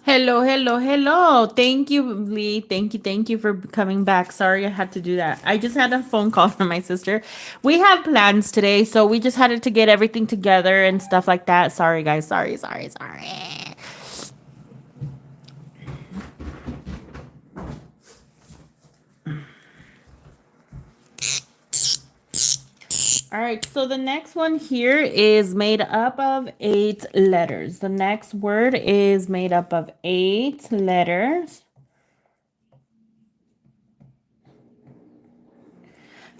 Hello, hello, hello. Thank you, Lee. Thank you for coming back. Sorry I had to do that. I just had a phone call from my sister. We have plans today, so we just had to get everything together and stuff like that. Sorry, guys. Sorry. All right, so the next one here is made up of 8 letters. The next word is made up of 8 letters.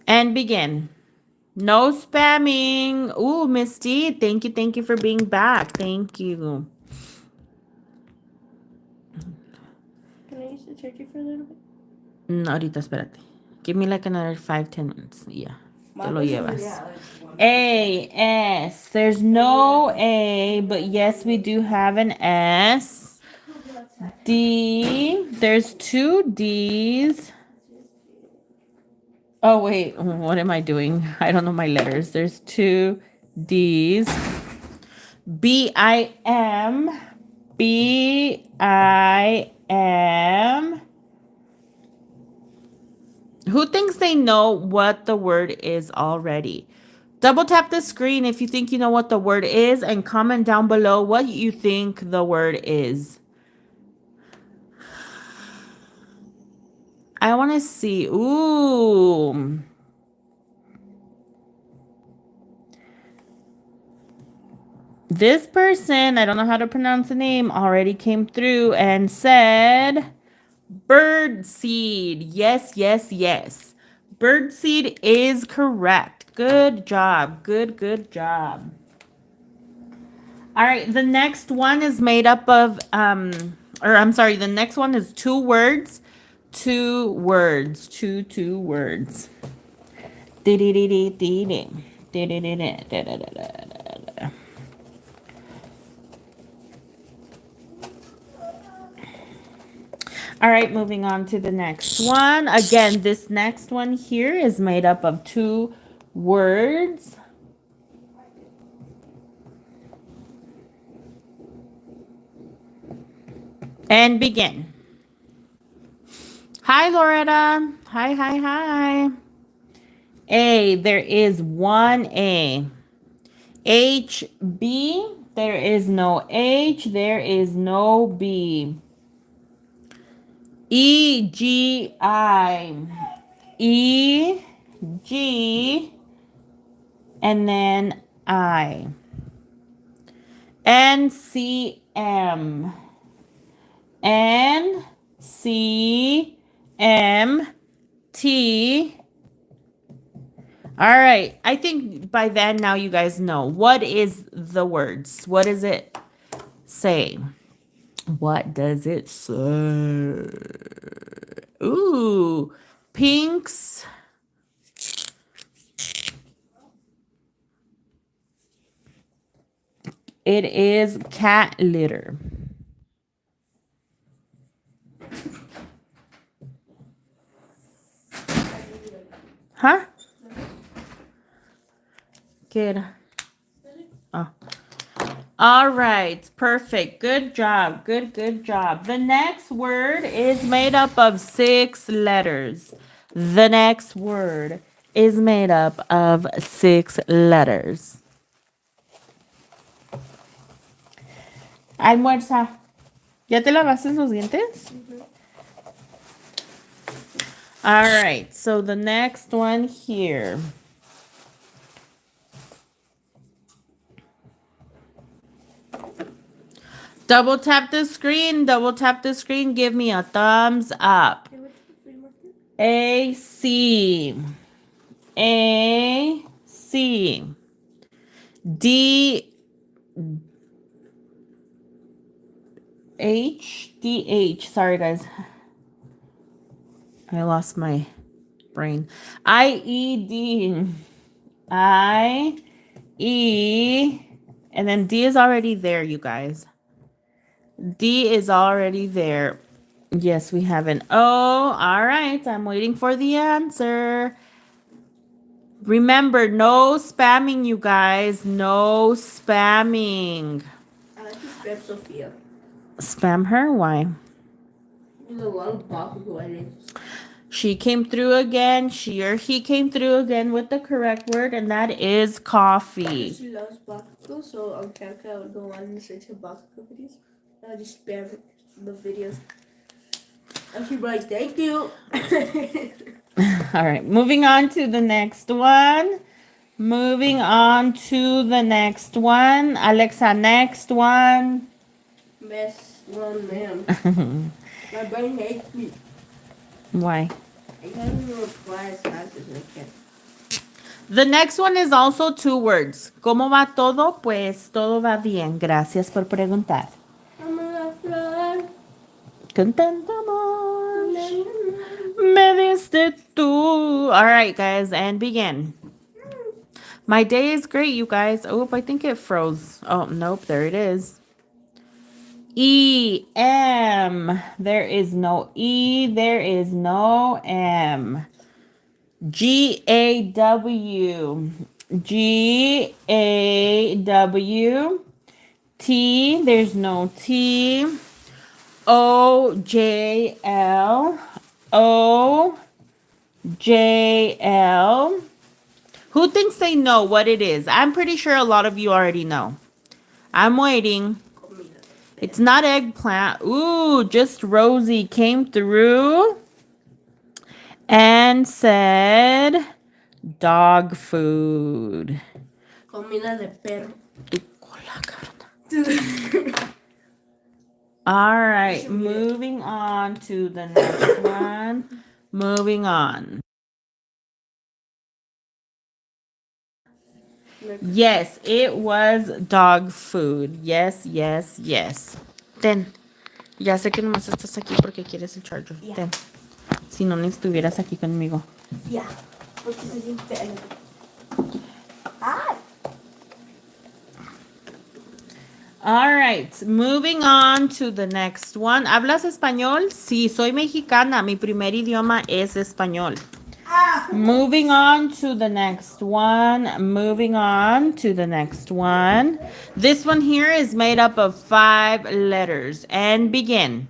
And begin. No spamming. Ooh, Misty, thank you for being back. Thank you. Can I use the charger for a little bit? Ahorita, espérate. Give me like another 5, 10 minutes. Yeah. Te lo Mama's llevas. yeah, like one. A, S. There's no A, but yes, we do have an S. D. There's 2 D's. Oh, wait. What am I doing? I don't know my letters. There's 2 D's. B-I-M. B-I-M. Who thinks they know what the word is already? Double tap the screen if you think you know what the word is and comment down below what you think the word is. I want to see. Ooh. This person, I don't know how to pronounce the name, already came through and said bird seed. Yes. Bird seed is correct. Good job. Good job. All right, the next one is made up of the next one is 2 words. 2 words. Two words. All right, moving on to the next one. Again, this next one here is made up of 2 words. And begin. Hi, Loretta. Hi. A, there is 1 A. H, B, there is no H, there is no B. E, G, I. E, G, and then I. N, C, M. N, C, M, T. All right. I think by then now you guys know. What is the words? What does it say? What does it say? Ooh. Pinks. It is cat litter. Huh? Kid. Oh. All right. Perfect. Good job. Good job. The next word is made up of 6 letters. The next word is made up of 6 letters. Almuerza. ¿Ya te lavaste los dientes? All right. So the next one here. Double tap the screen. Give me a thumbs up. A, C. A, C. D, H, D, H. Sorry, guys. I lost my brain. I, E, D. I, E. And then D is already there, you guys. D is already there. Yes, we have an O. All right. I'm waiting for the answer. Remember, no spamming, you guys. No spamming. I like to spam Sophia. Spam her? Why? There's a lot of Bakugo items. She came through again. She or he came through again with the correct word, and that is coffee. She loves Bakugo, so on Kanka I would go on and search for Bakugo videos. I would just spam the videos. And she'd be like, thank you. All right, moving on to the next one. Moving on to the next one. Alexa, next one. Mess one, ma'am. My brain hates me. Why? I can't even reply as fast as I can. The next one is also 2 words. ¿Cómo va todo? Pues todo va bien. Gracias por preguntar. I'm a flor. Contentamos. Me diste tú. All right, guys, and begin. My day is great, you guys. Oh, I think it froze. Oh, nope, there it is. E-M. There is no E. There is no M. G-A-W. G-A-W. T. There's no T. O-J-L. O-J-L. Who thinks they know what it is? I'm pretty sure a lot of you already know. I'm waiting. It's not eggplant. Ooh, just Rosie came through and said dog food. Comida de perro. All right, moving on to the next one. Moving on. Yes, it was dog food. Yes, yes, yes. Ten. Ya sé que nomás estás aquí porque quieres el charger. Yeah. Ten. Si no, ni estuvieras aquí conmigo. Yeah, porque se siente Ah. All right, moving on to the next one. ¿Hablas español? Sí, soy mexicana. Mi primer idioma es español. Moving on to the next one. Moving on to the next one. This one here is made up of 5 letters. And begin.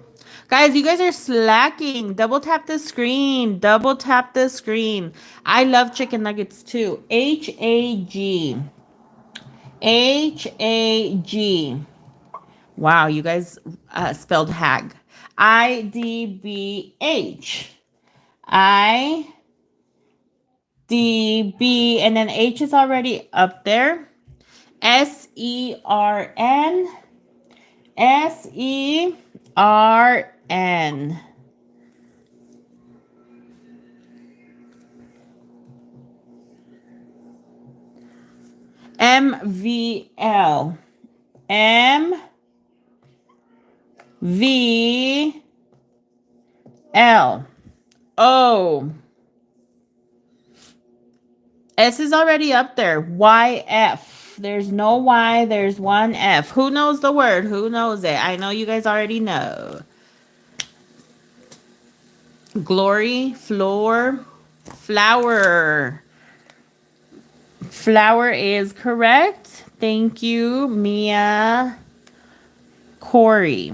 Guys, you guys are slacking. Double tap the screen. Double tap the screen. I love chicken nuggets too. H-A-G. H-A-G. Wow, you guys spelled hag. I-D-B-H. I-D-B. And then H is already up there. S-E-R-N. S-E-R-N. M-V-L. M-V-L. O. S is already up there. Y-F. There's no Y. There's one F. Who knows the word? Who knows it? I know you guys already know. Glory. Floor. Flower. Flower is correct. Thank you, Mia Corey.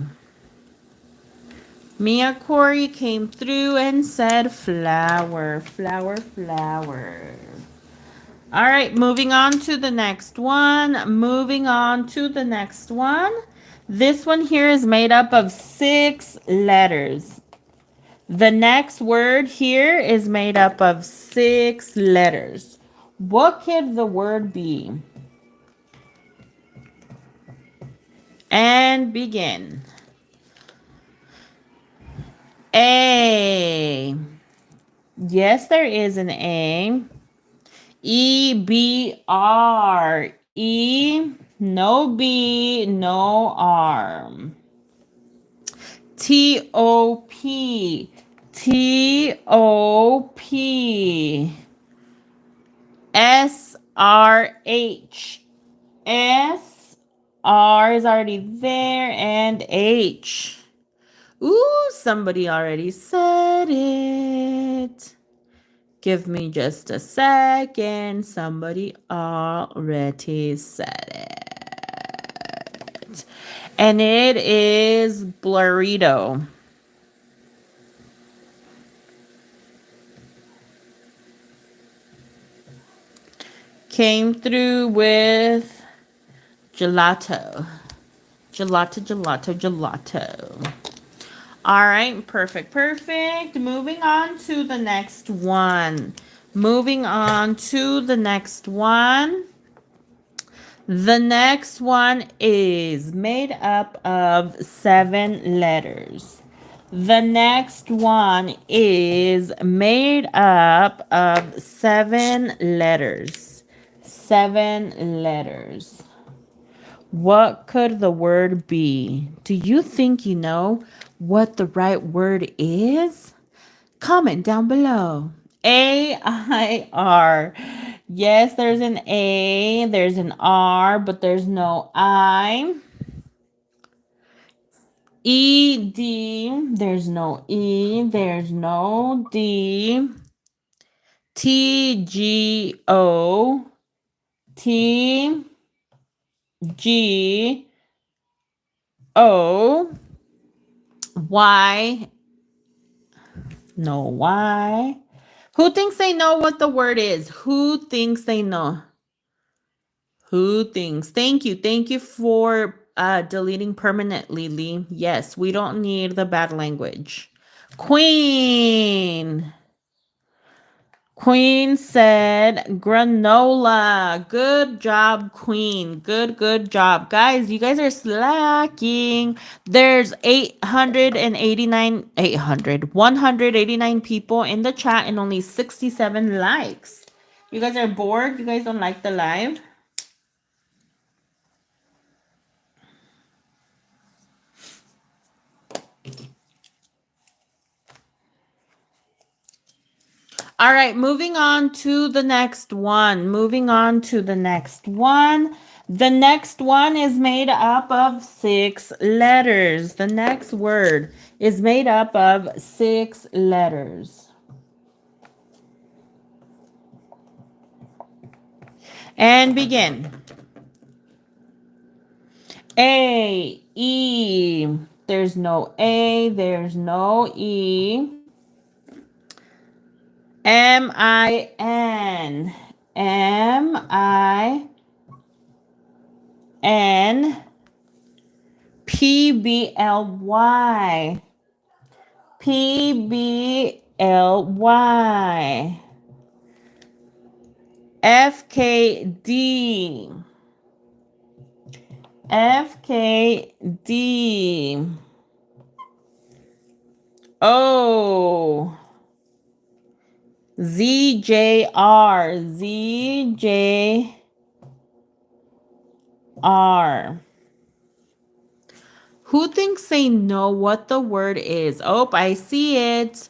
Mia Corey came through and said flower, flower, flower. All right, moving on to the next one. Moving on to the next one. This one here is made up of 6 letters. The next word here is made up of 6 letters. What could the word be? And begin. A. Yes, there is an A. E-B-R. E. No B, no R. T-O-P. T-O-P. S-R-H. S. R is already there. And H. Ooh, somebody already said it. Give me just a second. Somebody already said it. And it is burrito. Came through with gelato. Gelato, gelato, gelato. All right, perfect, perfect. Moving on to the next one. Moving on to the next one. The next one is made up of 7 letters. The next one is made up of 7 letters. 7 letters. What could the word be? Do you think you know what the right word is? Comment down below. A-I-R. Yes, there's an A, there's an R, but there's no I. E-D, there's no E, there's no D. T-G-O, T-G-O, Y, no Y. Who thinks they know what the word is? Who thinks they know? Who thinks? Thank you. Thank you for deleting permanently, Lee. Yes, we don't need the bad language. Queen. Queen said granola. Good job, Queen. Good job. Guys, you guys are slacking. There's 189 people in the chat and only 67 likes. You guys are bored? You guys don't like the live? All right, moving on to the next one. The next one is made up of 6 letters. The next word is made up of 6 letters. And begin. A, E. There's no A, there's no E. M-I-N. M-I-N. P-B-L-Y. P-B-L-Y. F-K-D. F-K-D. O. Z-J-R. Z-J-R. Who thinks they know what the word is? Oh, I see it.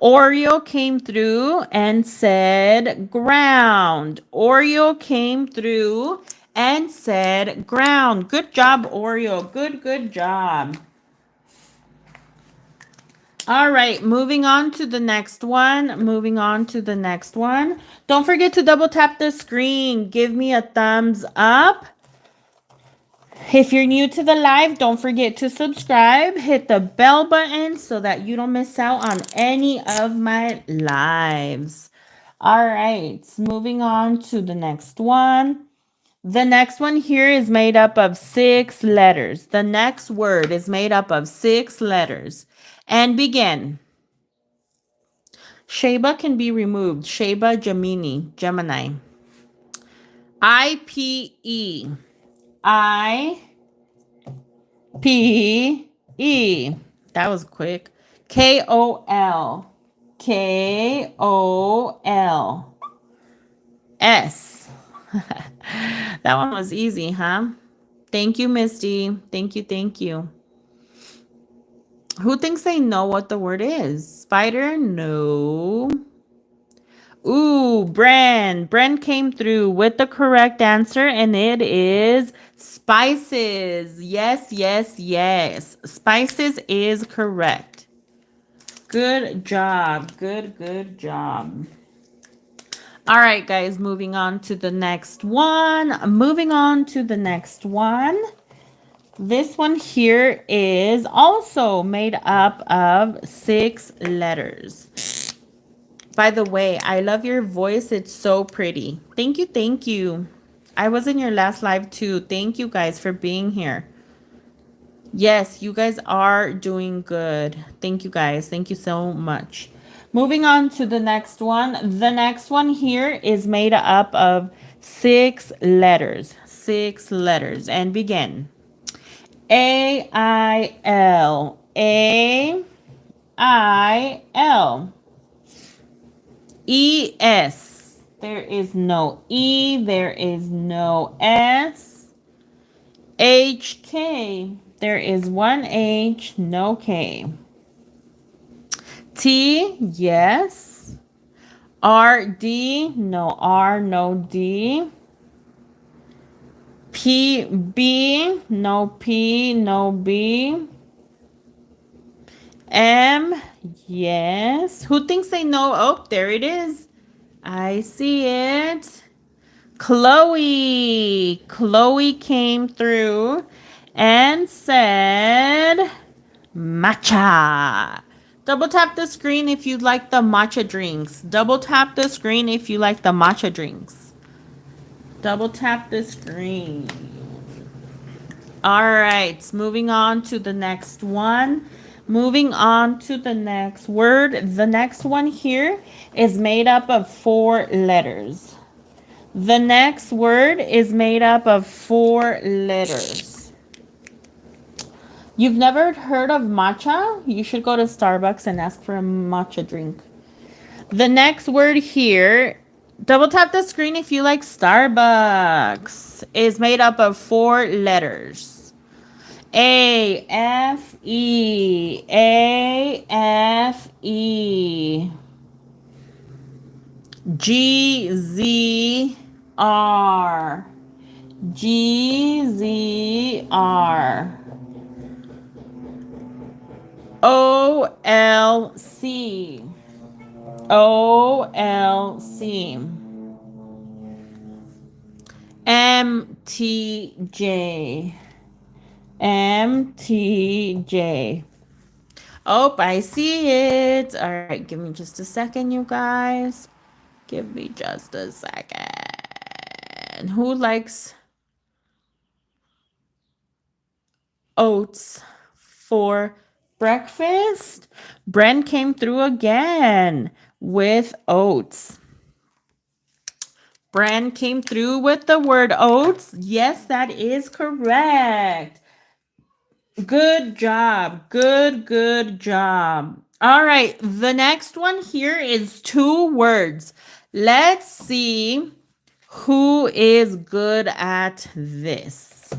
Oreo came through and said ground. Oreo came through and said ground. Good job, Oreo. Good job. All right, moving on to the next one. Don't forget to double tap the screen. Give me a thumbs up. If you're new to the live, don't forget to subscribe. Hit the bell button so that you don't miss out on any of my lives. All right, moving on to the next one. The next one here is made up of 6 letters. The next word is made up of 6 letters. And begin. Sheba can be removed. Sheba, Gemini. I-P-E. I-P-E. That was quick. K-O-L. K-O-L. S. That one was easy, huh? Thank you, Misty. Thank you. Who thinks they know what the word is? Spider? No. Ooh, Bren. Bren came through with the correct answer, and it is spices. Yes. Spices is correct. Good job. Good job. All right, guys, moving on to the next one. This one here is also made up of 6 letters. By the way, I love your voice. It's so pretty. Thank you, thank you. I was in your last live too. Thank you guys for being here. Yes, you guys are doing good. Thank you guys. Thank you so much. Moving on to the next one. The next one here is made up of 6 letters. 6 letters. And begin. A-I-L. A-I-L. E-S. There is no E. There is no S. H-K. There is one H, no K. T, yes. R-D, no R, no D. P-B, no P, no B. M, yes. Who thinks they know? Oh, there it is. I see it. Chloe. Chloe came through and said matcha. Double tap the screen if you'd like the matcha drinks. Double tap the screen if you like the matcha drinks. Double tap the screen. All right, moving on to the next one. Moving on to the next word. The next one here is made up of 4 letters. The next word is made up of 4 letters. You've never heard of matcha? You should go to Starbucks and ask for a matcha drink. The next word here, double tap the screen if you like Starbucks, is made up of 4 letters. A, F, E, A, F, E. G, Z, R. G, Z, R. O, L, C. O, L, C. M, T, J. M, T, J. Oh, I see it. All right, give me just a second, you guys. Give me just a second. Who likes oats for breakfast? Bren came through again with oats. Bren came through with the word oats. Yes, that is correct. Good job. Good job. All right, the next one here is 2 words. Let's see who is good at this.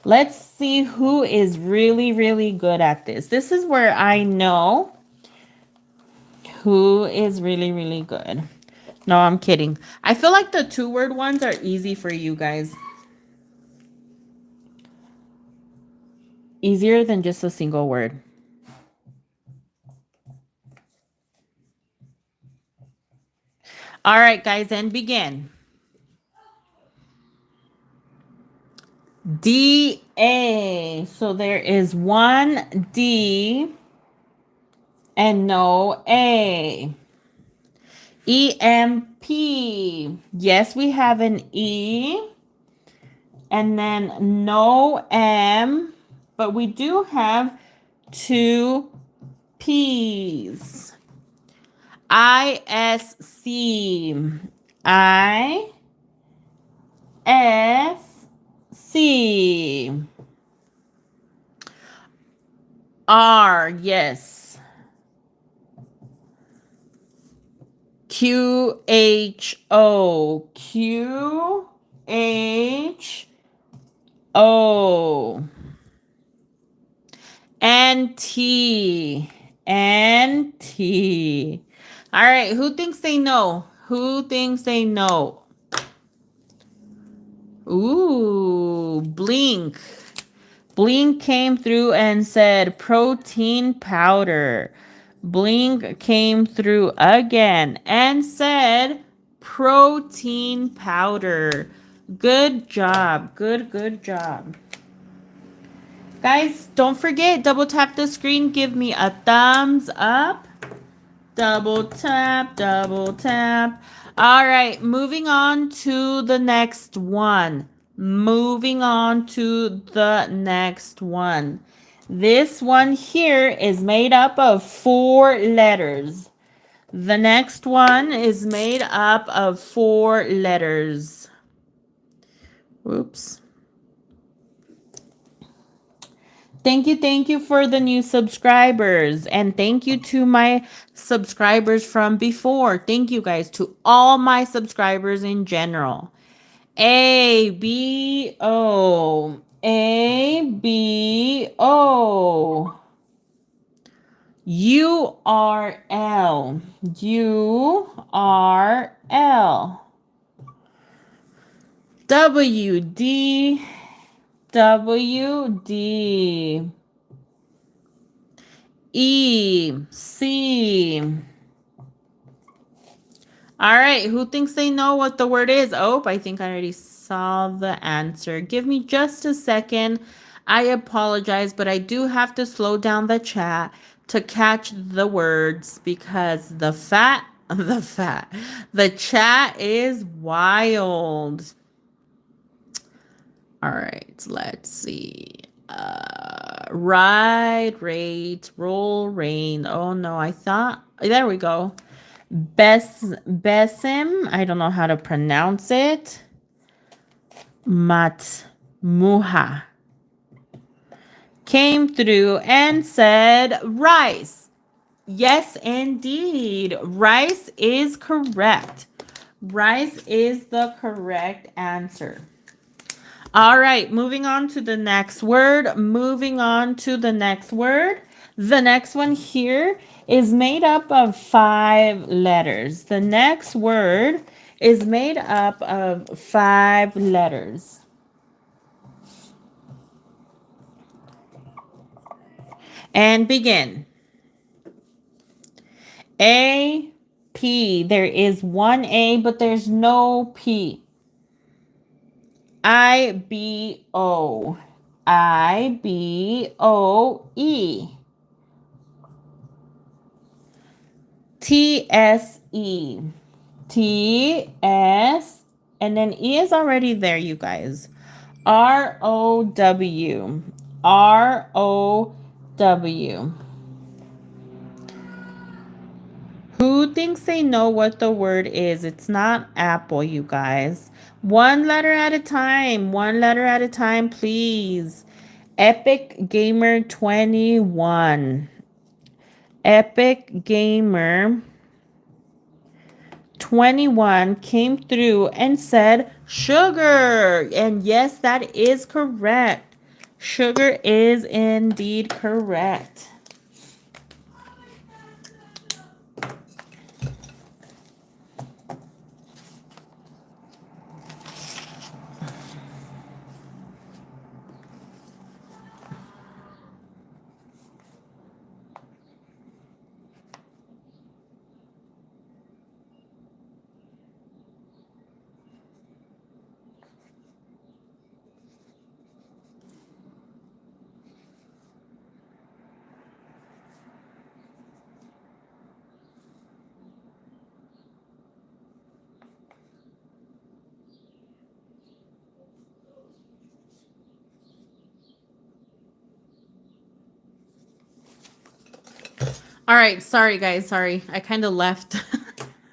Let's see who is really good at this. This is where I know who is really good. No, I'm kidding. I feel like the 2-word ones are easy for you guys. Easier than just a single word. All right, guys, and begin. D-A. So there is one D and no A. E-M-P. Yes, we have an E. And then no M. But we do have 2 P's. I-S-C. I-S-C. R, yes. Q-H-O. Q-H-O. N-T. N-T. All right, who thinks they know? Who thinks they know? Ooh, Blink. Blink came through and said protein powder. Blink came through again and said protein powder. Good job. Good job. Guys, don't forget, double tap the screen. Give me a thumbs up. Double tap, double tap. All right, moving on to the next one. Moving on to the next one. This one here is made up of 4 letters. The next one is made up of 4 letters. Oops. Thank you for the new subscribers. And thank you to my subscribers from before. Thank you guys to all my subscribers in general. A, B, O. A, B, O. U, R, L. U, R, L. W, D, W, D. E, C. All right, who thinks they know what the word is? Oh, I think I already saw the answer. Give me just a second. I apologize, but I do have to slow down the chat to catch the words because the chat is wild. All right, let's see. Ride, rate, roll, rain. Oh no, I thought, there we go. Besim, I don't know how to pronounce it. Matmuha came through and said rice. Yes, indeed. Rice is correct. Rice is the correct answer. All right, moving on to the next word. Moving on to the next word. The next one here is made up of 5 letters. The next word is made up of 5 letters. And begin. A, P. There is one A, but there's no P. I, B, O. I, B, O, E. T, S, E. T, S, and then E is already there, you guys. R, O, W. R, O, W. Who thinks they know what the word is? It's not apple, you guys. One letter at a time. One letter at a time, please. Epic Gamer 21. Epic Gamer 21 came through and said sugar. And yes, that is correct. Sugar is indeed correct. All right, sorry guys, sorry. I kind of left.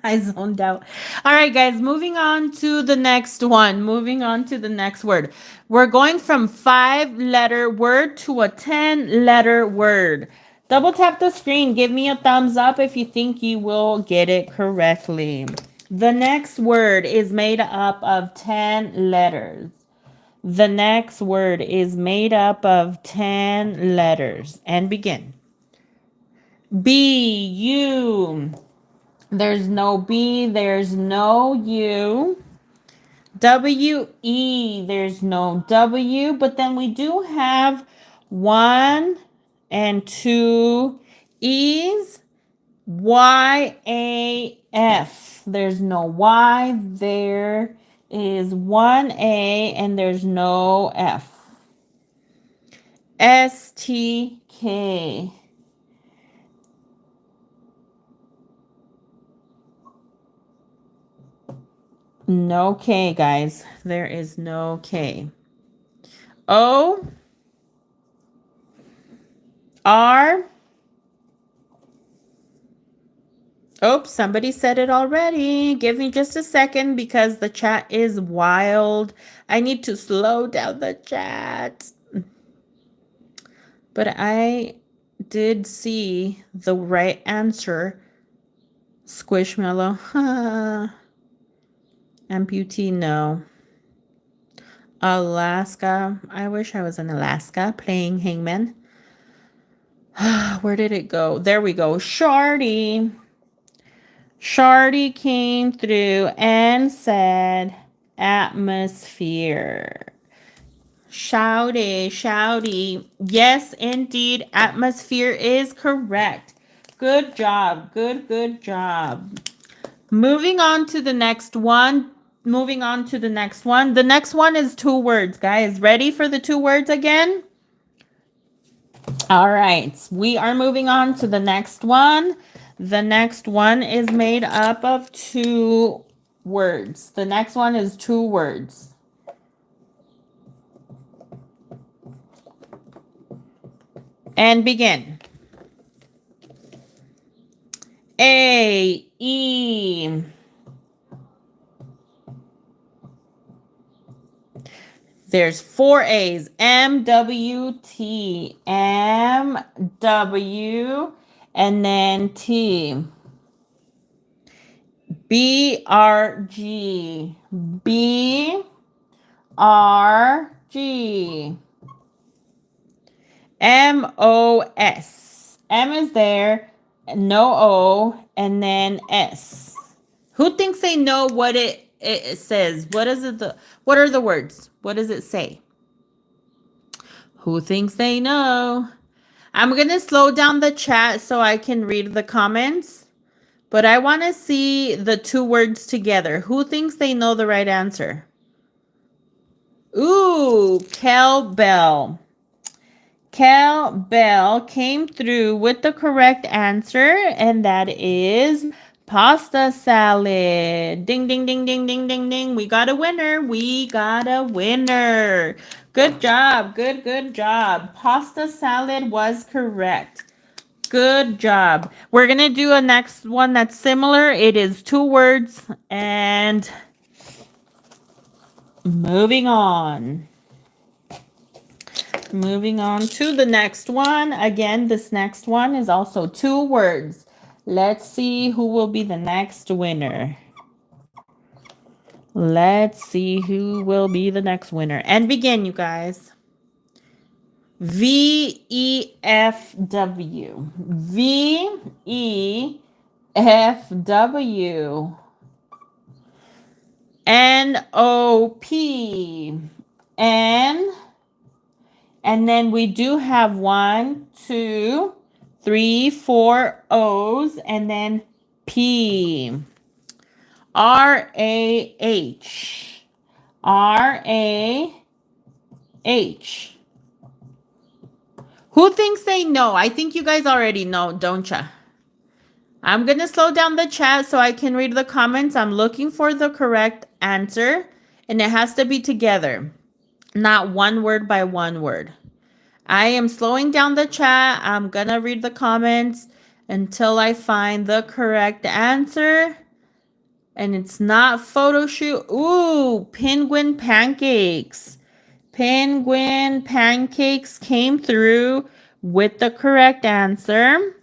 I zoned out. All right, guys, moving on to the next one. Moving on to the next word. We're going from 5-letter word to a 10-letter word. Double tap the screen. Give me a thumbs up if you think you will get it correctly. The next word is made up of 10 letters. The next word is made up of 10 letters. And begin. B, U. There's no B, there's no U. W, E, there's no W, but then we do have 1 and 2 E's. Y, A, F. There's no Y, there is 1 A, and there's no F. STK. No K, guys. There is no K. O R. Oops, somebody said it already. Give me just a second because the chat is wild. I need to slow down the chat. But I did see the right answer. Squishmallow. Amputee, no. Alaska. I wish I was in Alaska playing Hangman. Where did it go? There we go. Shardy. Shardy came through and said atmosphere. Shouty, shouty. Yes, indeed. Atmosphere is correct. Good job. Good job. Moving on to the next one. The next one is 2 words, guys. Ready for the 2 words again? All right. We are moving on to the next one. The next one is made up of 2 words. The next one is 2 words. And begin. A, E. There's 4 A's. M, W, T. M, W, and then T. B, R, G. B, R, G. M, O, S. M is there. No O, and then S. Who thinks they know what it says? What is it? What are the words? What does it say? Who thinks they know? I'm going to slow down the chat so I can read the comments. But I want to see the 2 words together. Who thinks they know the right answer? Ooh, cowbell. Bell came through with the correct answer, and that is pasta salad. Ding, ding, ding, ding, ding, ding, ding. We got a winner. Good job. Good job. Pasta salad was correct. Good job. We're going to do a next one that's similar. It is 2 words, and moving on. Moving on to the next one. Again, this next one is also 2 words. Let's see who will be the next winner. Let's see who will be the next winner. And begin, you guys. VEFW. VEFW. NOP. And then we do have 1, 2, 3, 4 O's, and then P. RAH. RAH. Who thinks they know? I think you guys already know, don't ya? I'm going to slow down the chat so I can read the comments. I'm looking for the correct answer, and it has to be together, not one word by one word. I am slowing down the chat. I'm going to read the comments until I find the correct answer. And it's not photo shoot. Ooh, penguin pancakes. Penguin pancakes came through with the correct answer.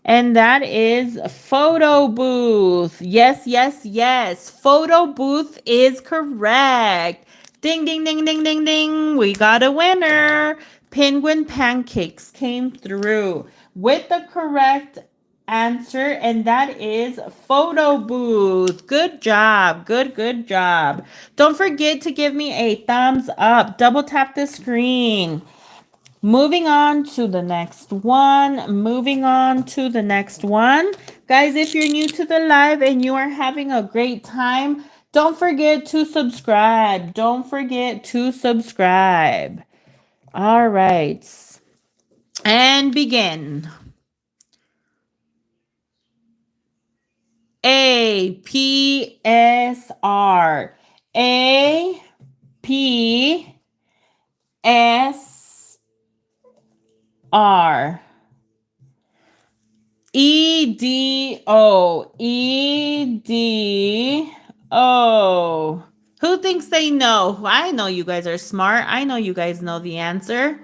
And that is photo booth. Yes. Photo booth is correct. Ding, ding, ding, ding, ding, ding. We got a winner. Penguin pancakes came through with the correct answer, and that is photo booth. Good job. Good job. Don't forget to give me a thumbs up. Double tap the screen. Moving on to the next one. Guys, if you're new to the live and you are having a great time, don't forget to subscribe. All right. And begin. APSR. APSR. EDO. Who thinks they know? I know you guys are smart. I know you guys know the answer.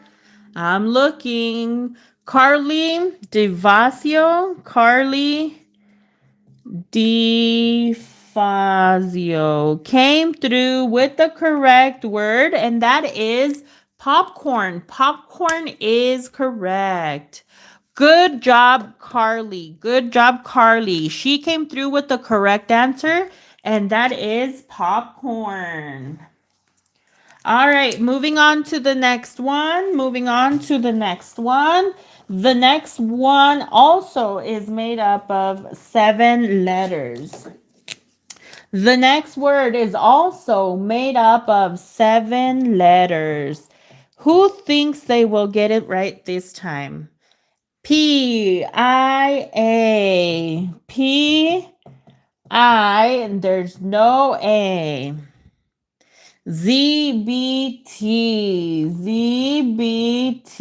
I'm looking. Carly DeFazio. Carly DeFazio came through with the correct word, and that is popcorn. Popcorn is correct. Good job, Carly. Good job, Carly. She came through with the correct answer, and that is popcorn. All right, moving on to the next one. Moving on to the next one. The next one also is made up of 7 letters. The next word is also made up of 7 letters. Who thinks they will get it right this time? PIA. PI, and there's no A. ZBT. ZBT.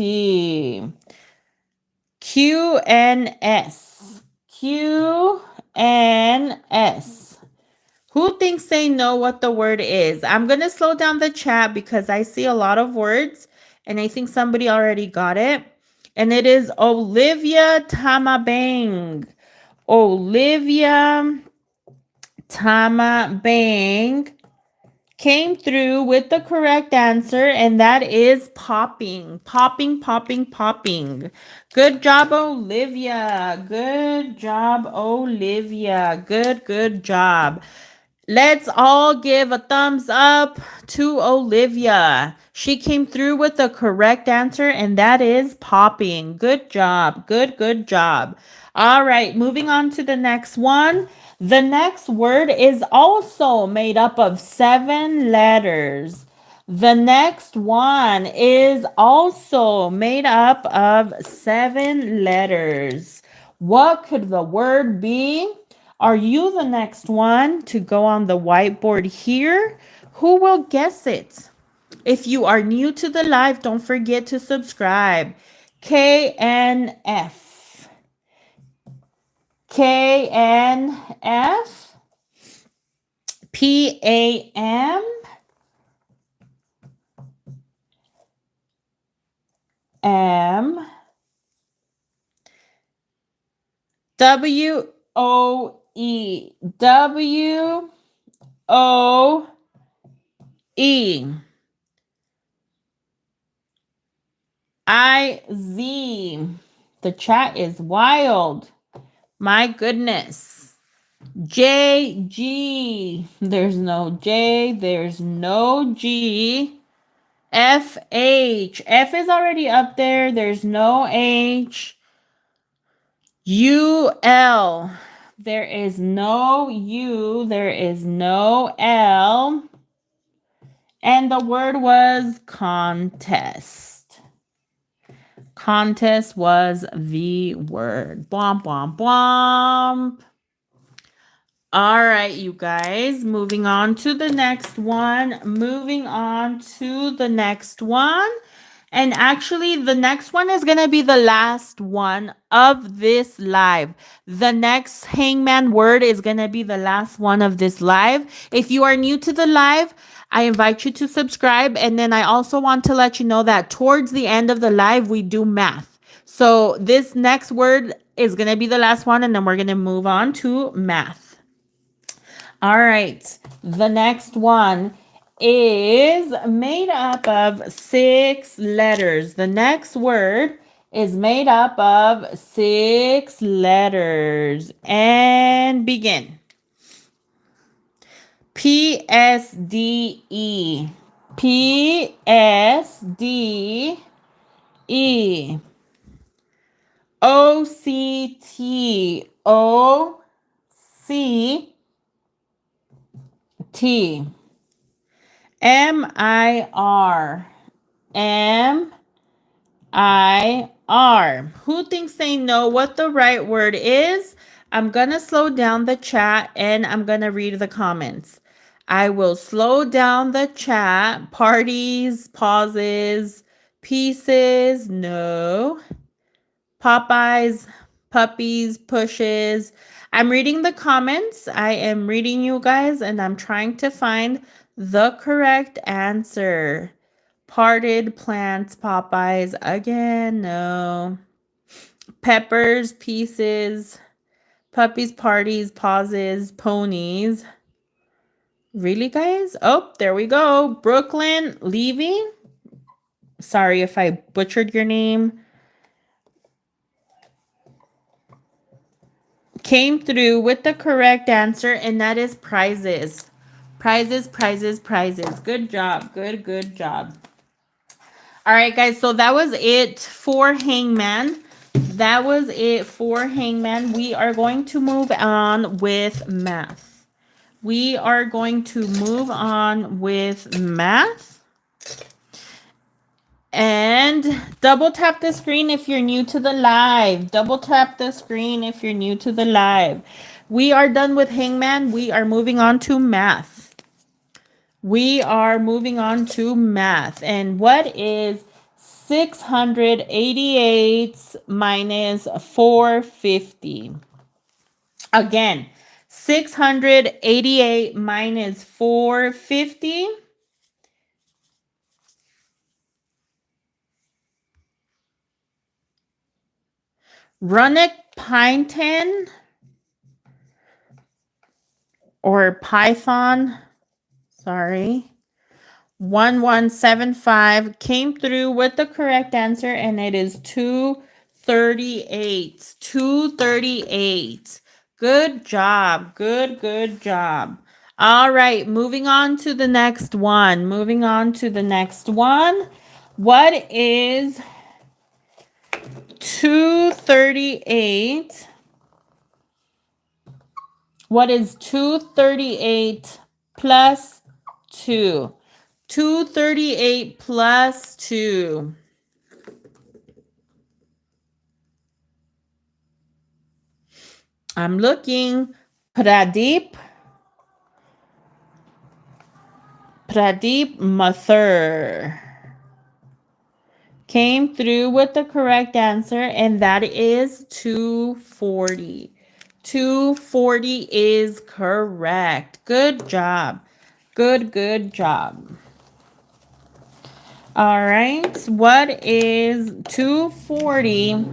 QNS. QNS. Who thinks they know what the word is? I'm going to slow down the chat because I see a lot of words and I think somebody already got it. And it is Olivia Tamabang. Olivia Tamabang came through with the correct answer, and that is popping. Popping, popping, popping. Good job, Olivia. Good job, Olivia. Good job. Let's all give a thumbs up to Olivia. She came through with the correct answer, and that is popping. Good job. Good job. All right, moving on to the next one. The next word is also made up of 7 letters. The next one is also made up of 7 letters. What could the word be? Are you the next one to go on the whiteboard here? Who will guess it? If you are new to the live, don't forget to subscribe. KNF. KNF. PAM. M. WOE. WOE. IZ. The chat is wild. My goodness. JG. There's no J. There's no G. FH. F is already up there. There's no H. UL. There is no U. There is no L. And the word was contest. Contest was the word. Blomp, blomp, blomp. All right, you guys. Moving on to the next one. Moving on to the next one. And actually, the next one is going to be the last one of this live. The next Hangman word is going to be the last one of this live. If you are new to the live, I invite you to subscribe. And then I also want to let you know that towards the end of the live, we do math. So this next word is going to be the last one, and then we're going to move on to math. All right. The next one is made up of 6 letters. The next word is made up of 6 letters. And begin. PSDE. PSDE. OCT. OCT. MIR. MIR. are. Who thinks they know what the right word is? I'm going to slow down the chat and I'm going to read the comments. I will slow down the chat. Parties, pauses, pieces, no. Popeyes, puppies, pushes. I'm reading the comments. I am reading you guys and I'm trying to find the correct answer. Parted plants, Popeyes. Again, no. Peppers, pieces, puppies, parties, pauses, ponies. Really, guys? Oh, there we go. Brooklyn, Levy. Sorry if I butchered your name. Came through with the correct answer, and that is prizes. Prizes, prizes, prizes. Good job. Good job. All right, guys. So that was it for Hangman. That was it for Hangman. We are going to move on with math. We are going to move on with math. And double tap the screen if you're new to the live. Double tap the screen if you're new to the live. We are done with Hangman. We are moving on to math. We are moving on to math. And what is 688 minus 450? Again, 688 minus 450. Runic Pinton or Python, sorry, 1175 came through with the correct answer, and it is 238. 238. Good job. Good job. All right, moving on to the next one. Moving on to the next one. What is 238? What is 238 plus 2? 238 plus 2. I'm looking. Pradeep Mathur came through with the correct answer, and that is 240. 240 is correct. Good job. Good job. All right. What is 240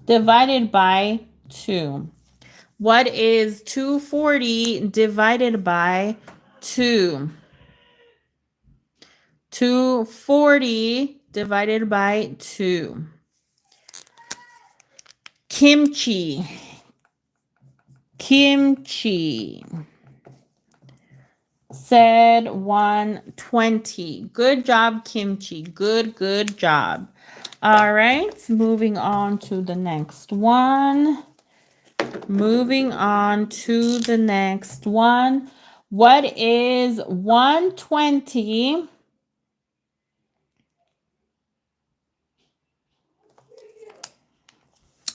divided by 2? What is 240 divided by 2? 240 divided by 2. Kimchi. Kimchi. Said 120. Good job, Kimchi. Good job. All right, moving on to the next one. Moving on to the next one. What is 120?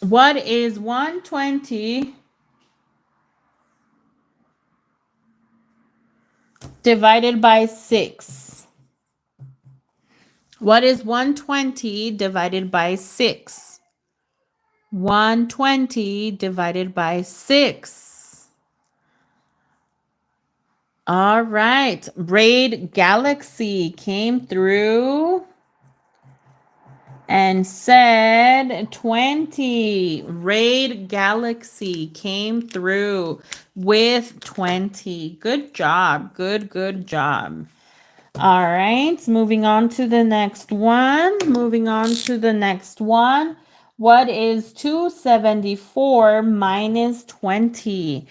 What is 120 divided by 6? What is 120 divided by 6? 120 divided by 6. All right. Raid Galaxy came through and said 20. Raid Galaxy came through with 20. Good job. Good job. All right, moving on to the next one. Moving on to the next one. What is 274 minus 20?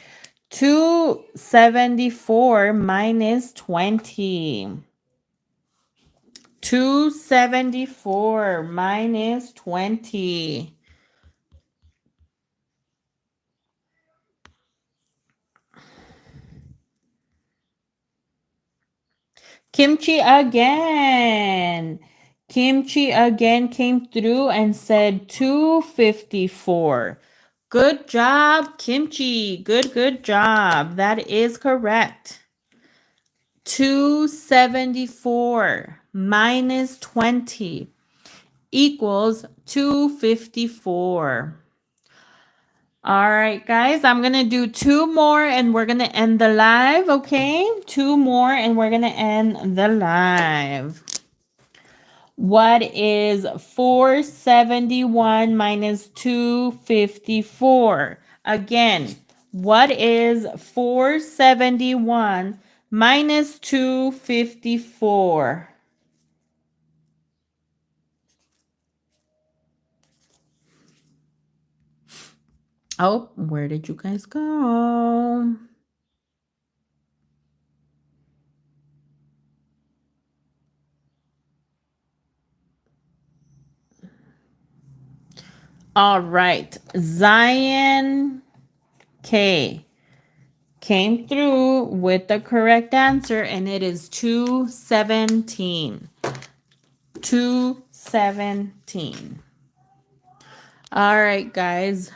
274 minus 20. 274 minus 20. Kimchi again. Kimchi again came through and said 254. Good job, Kimchi. Good job. That is correct. 274 minus 20 equals 254. All right, guys, I'm going to do two more and we're going to end the live, okay? Two more and we're going to end the live. What is 471 minus 254? Again, what is 471 minus 254? Oh, where did you guys go? All right. Zion K came through with the correct answer, and it is 217. 217. All right, guys.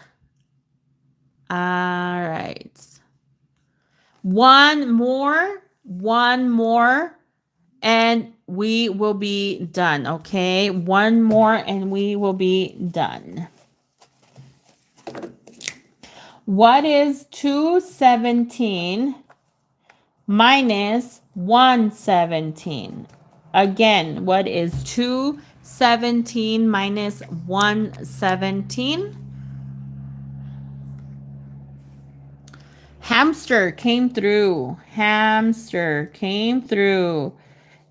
All right. One more, and we will be done, okay? One more, and we will be done. What is 217 minus 117? Again, what is 217 minus 117? Hamster came through. Hamster came through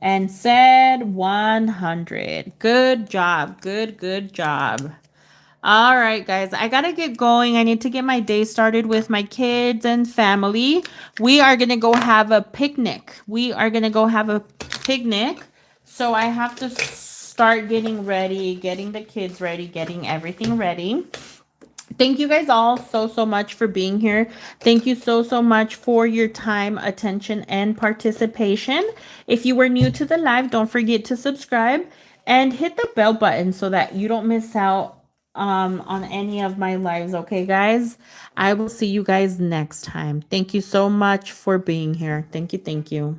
and said 100. Good job. Good job. All right, guys, I got to get going. I need to get my day started with my kids and family. We are going to go have a picnic. So I have to start getting ready, getting the kids ready, getting everything ready. Thank you guys all so much for being here. Thank you so much for your time, attention, and participation. If you were new to the live, don't forget to subscribe and hit the bell button so that you don't miss out on any of my lives. Okay, guys? I will see you guys next time. Thank you so much for being here. Thank you.